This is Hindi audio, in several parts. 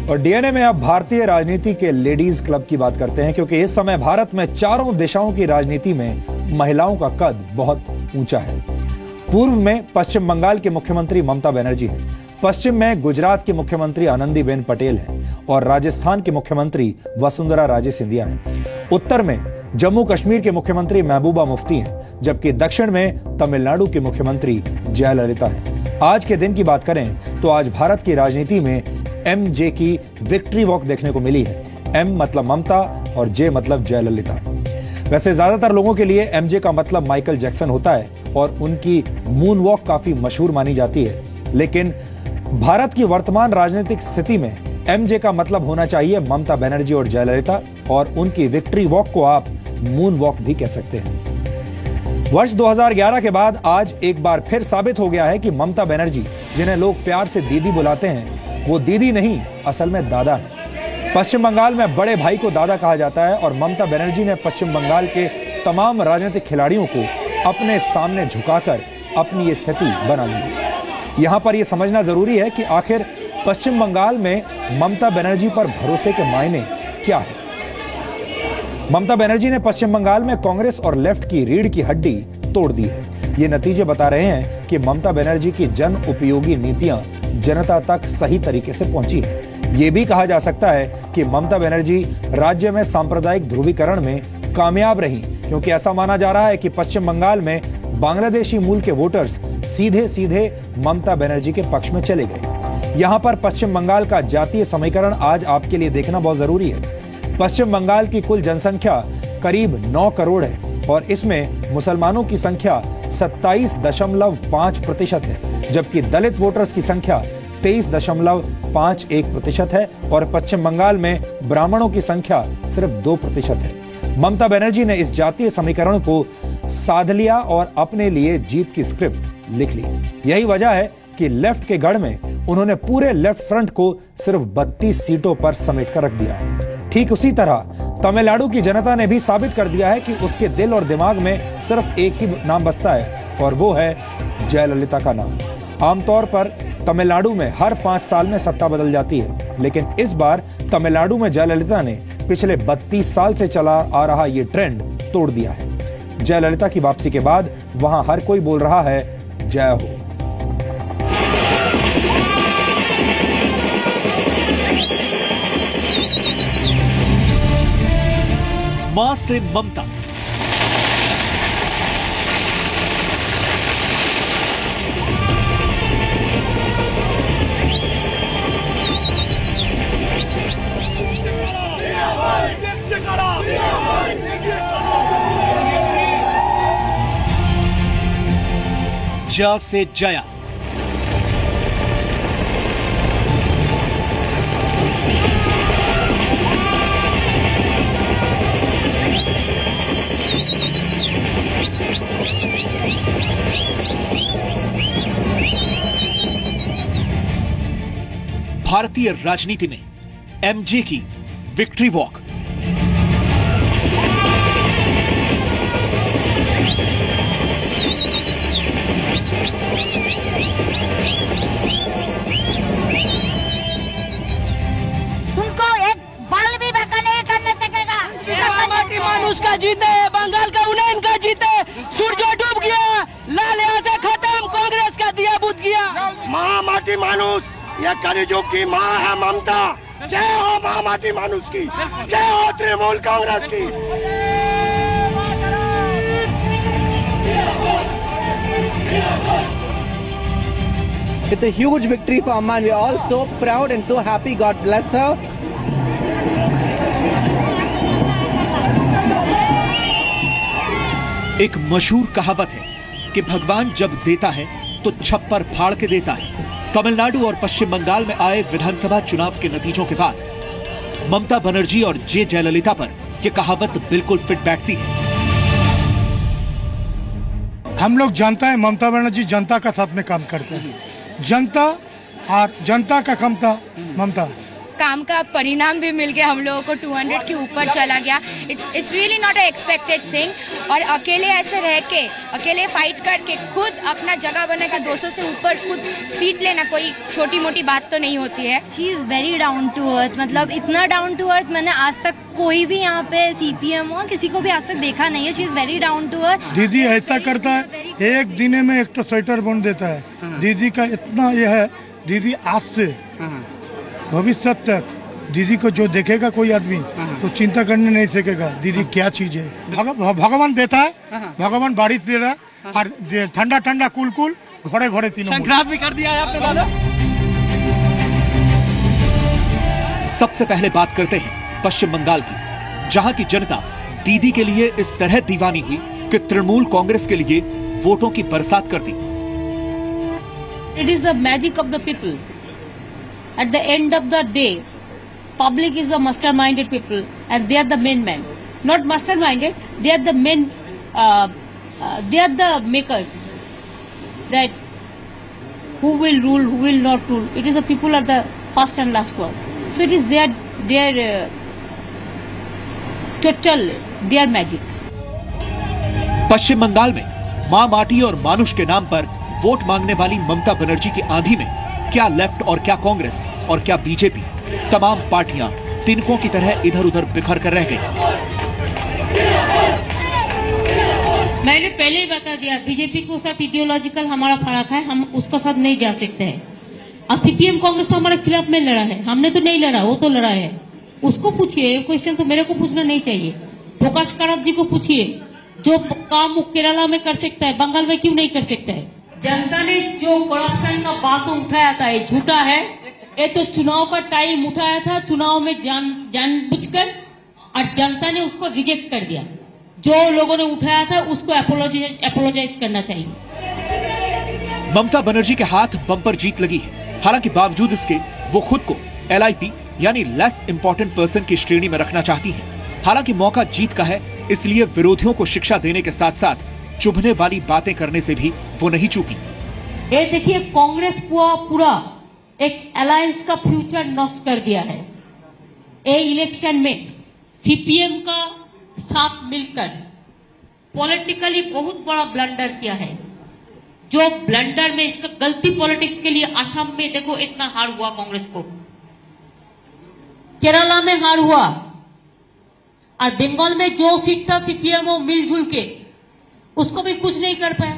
और डीएनए में अब भारतीय राजनीति के लेडीज क्लब की बात करते हैं, क्योंकि इस समय भारत में चारों दिशाओं की राजनीति में महिलाओं का कद बहुत ऊंचा है। पूर्व में पश्चिम बंगाल के मुख्यमंत्री ममता बनर्जी हैं, पश्चिम में गुजरात की मुख्यमंत्री आनंदीबेन पटेल हैं और राजस्थान के मुख्यमंत्री वसुंधरा राजे सिंधिया हैं। उत्तर में जम्मू कश्मीर के मुख्यमंत्री महबूबा मुफ्ती हैं, जबकि दक्षिण में तमिलनाडु के मुख्यमंत्री जयललिता हैं। आज के दिन की बात करें तो आज भारत की राजनीति में एमजे की विक्ट्री वॉक देखने को मिली है। एम मतलब ममता और जे मतलब जयललिता। वैसे ज्यादातर लोगों के लिए एमजे का मतलब माइकल जैक्सन होता है और उनकी मून वॉक काफी मशहूर मानी जाती है, लेकिन भारत की वर्तमान राजनीतिक स्थिति में एमजे का मतलब होना चाहिए ममता बनर्जी और जयललिता, और उनकी विक्ट्री वॉक को आप मून वॉक भी कह सकते हैं। वर्ष 2011 के बाद आज एक बार फिर साबित हो गया है कि ममता बनर्जी, जिन्हें लोग प्यार से दीदी बुलाते हैं, वो दीदी नहीं असल में दादा है। पश्चिम बंगाल में बड़े भाई को दादा कहा जाता है और ममता बनर्जी ने पश्चिम बंगाल के तमाम राजनीतिक खिलाड़ियों को अपने सामने झुकाकर अपनी ये स्थिति बना ली है। यहां पर यह समझना जरूरी है कि आखिर पश्चिम बंगाल में ममता बनर्जी पर भरोसे के मायने क्या है। ममता बनर्जी ने पश्चिम बंगाल में कांग्रेस और लेफ्ट की रीढ़ की हड्डी तोड़ दी है। ये नतीजे बता रहे हैं कि ममता बनर्जी की जन उपयोगी नीतियां जनता तक सही तरीके से पहुंची है। ये भी कहा जा सकता है कि ममता बनर्जी राज्य में सांप्रदायिक ध्रुवीकरण में कामयाब रही, क्योंकि ऐसा माना जा रहा है कि पश्चिम बंगाल में बांग्लादेशी मूल के वोटर्स सीधे सीधे ममता बनर्जी के पक्ष में चले गए। यहां पर पश्चिम बंगाल का जातीय समीकरण आज आपके लिए देखना बहुत जरूरी है। पश्चिम बंगाल की कुल जनसंख्या करीब 9 करोड़ है और इसमें मुसलमानों की संख्या 27.5% है, जबकि दलित वोटर्स की संख्या 23.51% है और पश्चिम बंगाल में ब्राह्मणों की संख्या सिर्फ 2% है। ममता बनर्जी ने इस जातीय समीकरण को साध लिया और अपने लिए जीत की स्क्रिप्ट लिख ली। यही वजह है कि लेफ्ट के गढ़ में उन्होंने पूरे लेफ्ट फ्रंट को सिर्फ 32 सीटों पर समेट कर रख दिया। ठीक उसी तरह तमिलनाडु की जनता ने भी साबित कर दिया है कि उसके दिल और दिमाग में सिर्फ एक ही नाम बसता है और वो है जयललिता का नाम। आमतौर पर तमिलनाडु में हर 5 साल में सत्ता बदल जाती है, लेकिन इस बार तमिलनाडु में जयललिता ने पिछले 32 साल से चला आ रहा ये ट्रेंड तोड़ दिया है। जयललिता की वापसी के बाद वहां हर कोई बोल रहा है जय हो। मां से ममता, जा से जया, भारतीय राजनीति में एमजे की विक्ट्री वॉक। तुमको एक बाल भी बका नहीं करने सकेगा। मानुष का जीते, बंगाल का उन्नयन का जीते, सूरज डूब गया, लाल यहाँ से खत्म, कांग्रेस का दिया बुझ गया। माँ माटी मानुष, ये कलिजुग की माँ है ममता। जय हो माँ माटी मानुष की, जय हो तृणमूल कांग्रेस की। It's a huge victory for Amman. We're all so proud and so happy. God bless her. एक मशहूर कहावत है कि भगवान जब देता है तो छप्पर फाड़ के देता है। तमिलनाडु और पश्चिम बंगाल में आए विधानसभा चुनाव के नतीजों के बाद ममता बनर्जी और जे जयललिता पर यह कहावत बिल्कुल फिट बैठती है। हम लोग जानता है ममता बनर्जी जनता का साथ में काम करते हैं, जनता और जनता का क्षमता ममता। काम का परिणाम भी मिल गया, हम लोगों को 200 के ऊपर चला गया। It's really not a expected thing. और अकेले ऐसे रह के, अकेले फाइट करके खुद अपना जगह बना के 200 से ऊपर खुद सीट लेना कोई छोटी मोटी बात तो नहीं होती है। She is very down to earth, मतलब इतना डाउन टू अर्थ मैंने आज तक कोई भी यहाँ पे CPM हो किसी को भी आज तक देखा नहीं है। She is very down to earth. दीदी ऐसा करता है, एक दिन में एक तो स्वेटर बुन देता है। दीदी का इतना यह है, दीदी आज से भविष्य तक दीदी को जो देखेगा कोई आदमी तो चिंता करने नहीं सकेगा दीदी क्या चीज है। भगवान देता है, भगवान बारिश दे रहा है और ठंडा ठंडा कूल कूल घोड़े घोड़े तीनों। संक्रांत भी कर दिया है आपने दादा। सबसे पहले बात करते हैं पश्चिम बंगाल की, जहां की जनता दीदी के लिए इस तरह दीवानी हुई कि तृणमूल कांग्रेस के लिए वोटों की बरसात कर दी। It is the magic of the people. At the end of the day, public is the masterminded people, and they are the main men. Not masterminded, they are the men. They are the makers. That who will rule, who will not rule. It is the people are the first and last one. So it is their total their magic. पश्चिम बंगाल में मां माटी और मानुष के नाम पर वोट मांगने वाली ममता बनर्जी की आंधी में क्या लेफ्ट और क्या कांग्रेस और क्या बीजेपी, तमाम पार्टियां तिनकों की तरह इधर उधर बिखर कर रह गई। मैंने पहले ही बता दिया, बीजेपी को साथ इडियोलॉजिकल हमारा फर्क है, हम उसके साथ नहीं जा सकते हैं। और CPM कांग्रेस तो हमारे खिलाफ में लड़ा है, हमने तो नहीं लड़ा, वो तो लड़ा है। उसको पूछिए, ये क्वेश्चन तो मेरे को पूछना नहीं चाहिए। प्रकाश कारात जी को पूछिए, जो काम केरला में कर सकता है बंगाल में क्यों नहीं कर सकता है। जनता ने जो करप्शन का बात उठाया था ये झूठा है। ये तो चुनाव का टाइम उठाया था, चुनाव में जानबूझकर, और जनता ने उसको रिजेक्ट कर दिया। जो लोगों ने उठाया था उसको अपोलोजाइज करना चाहिए। ममता बनर्जी के हाथ बम्पर जीत लगी है, हालांकि बावजूद इसके वो खुद को LIP यानी लेस इंपॉर्टेंट पर्सन की श्रेणी में रखना चाहती हैं। हालांकि मौका जीत का है, इसलिए विरोधियों को शिक्षा देने के साथ साथ चुभने वाली बातें करने से भी वो नहीं चूकी। ये देखिए, कांग्रेस पूरा एक अलायंस का फ्यूचर नष्ट कर दिया है। ये इलेक्शन में CPM का साथ मिलकर पॉलिटिकली बहुत बड़ा ब्लंडर किया है। जो ब्लंडर में इसका गलती पॉलिटिक्स के लिए असम में देखो इतना हार हुआ कांग्रेस को, केरला में हार हुआ, और बंगाल में जो सीट था CPM वो मिलजुल के उसको भी कुछ नहीं कर पाया।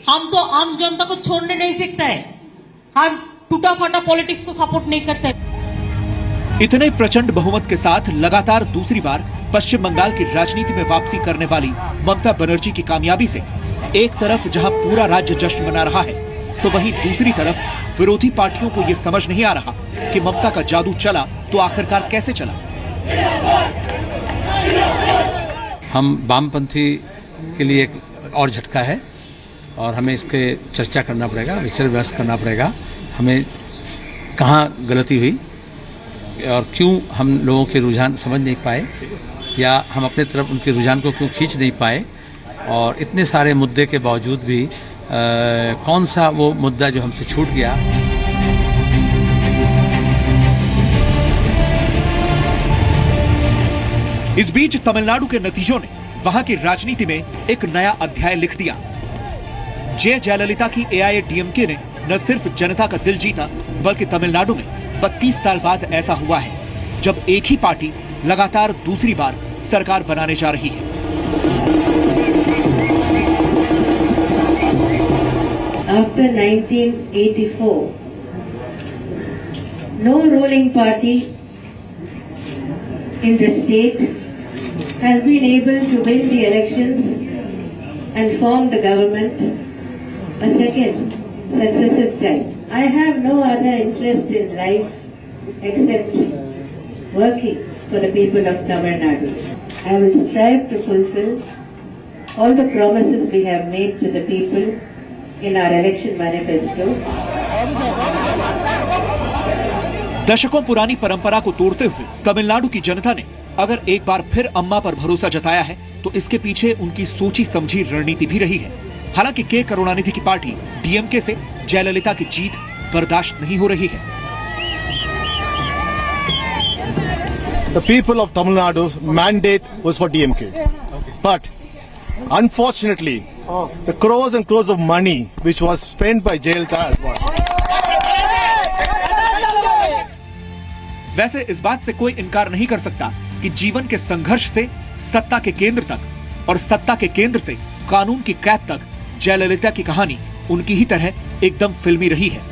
हम तो आम जनता को छोड़ने नहीं सकता है, हम टूटा फटा पॉलिटिक्स को सपोर्ट नहीं करते। इतने प्रचंड बहुमत के साथ लगातार दूसरी बार पश्चिम बंगाल की राजनीति में वापसी करने वाली ममता बनर्जी की कामयाबी से एक तरफ जहां पूरा राज्य जश्न मना रहा है, तो वहीं दूसरी तरफ विरोधी पार्टियों को यह समझ नहीं आ रहा कि ममता का जादू चला तो आखिरकार कैसे चला। हम वामपंथी के लिए एक और झटका है और हमें इसके चर्चा करना पड़ेगा, विचार विमर्श करना पड़ेगा, हमें कहाँ गलती हुई और क्यों हम लोगों के रुझान समझ नहीं पाए, या हम अपने तरफ उनके रुझान को क्यों खींच नहीं पाए, और इतने सारे मुद्दे के बावजूद भी कौन सा वो मुद्दा जो हमसे छूट गया। इस बीच तमिलनाडु के नतीजों ने वहां की राजनीति में एक नया अध्याय लिख दिया। जयललिता की AIADMK ने न सिर्फ जनता का दिल जीता, बल्कि तमिलनाडु में 32 साल बाद ऐसा हुआ है जब एक ही पार्टी लगातार दूसरी बार सरकार बनाने जा रही है। After 1984, no ruling party in the state has been able to win the elections and form the government a second successive time. I have no other interest in life except working for the people of Tamil Nadu. I will strive to fulfill all the promises we have made to the people in our election manifesto. दशकों पुरानी परंपरा को तोड़ते हुए तमिलनाडु की जनता ने अगर एक बार फिर अम्मा पर भरोसा जताया है, तो इसके पीछे उनकी सोची समझी रणनीति भी रही है। हालांकि के करुणानिधि की पार्टी DMK से जयललिता की जीत बर्दाश्त नहीं हो रही है। the people of Tamil Nadu's mandate was for DMK. But unfortunately, the crores and crores of money which was spent by Jayalalitha as well. वैसे इस बात से कोई इनकार नहीं कर सकता कि जीवन के संघर्ष से सत्ता के केंद्र तक और सत्ता के केंद्र से कानून की कैद तक जयललिता की कहानी उनकी ही तरह एकदम फिल्मी रही है।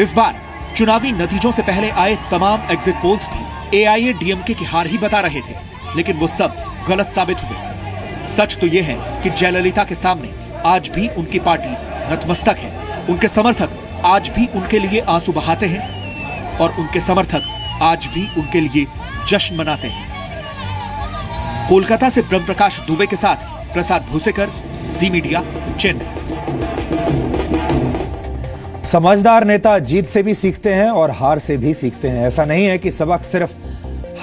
इस बार चुनावी नतीजों से पहले आए तमाम एग्जिट पोल्स भी AIADMK की हार ही बता रहे थे, लेकिन वो सब गलत साबित हुए। सच तो यह है कि जयललिता के सामने आज भी उनकी पार्टी नतमस्तक है। उनके समर्थक आज भी उनके लिए आंसू बहाते हैं और उनके समर्थक आज भी उनके लिए जश्न मनाते हैं। कोलकाता से ब्रह्म प्रकाश दुबे के साथ प्रसाद भूसेकर, जी मीडिया, चेन्नई। समझदार नेता जीत से भी सीखते हैं और हार से भी सीखते हैं। ऐसा नहीं है कि सबक सिर्फ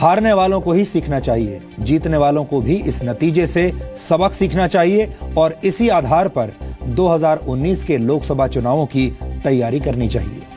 हारने वालों को ही सीखना चाहिए, जीतने वालों को भी इस नतीजे से सबक सीखना चाहिए और इसी आधार पर 2019 के लोकसभा चुनावों की तैयारी करनी चाहिए।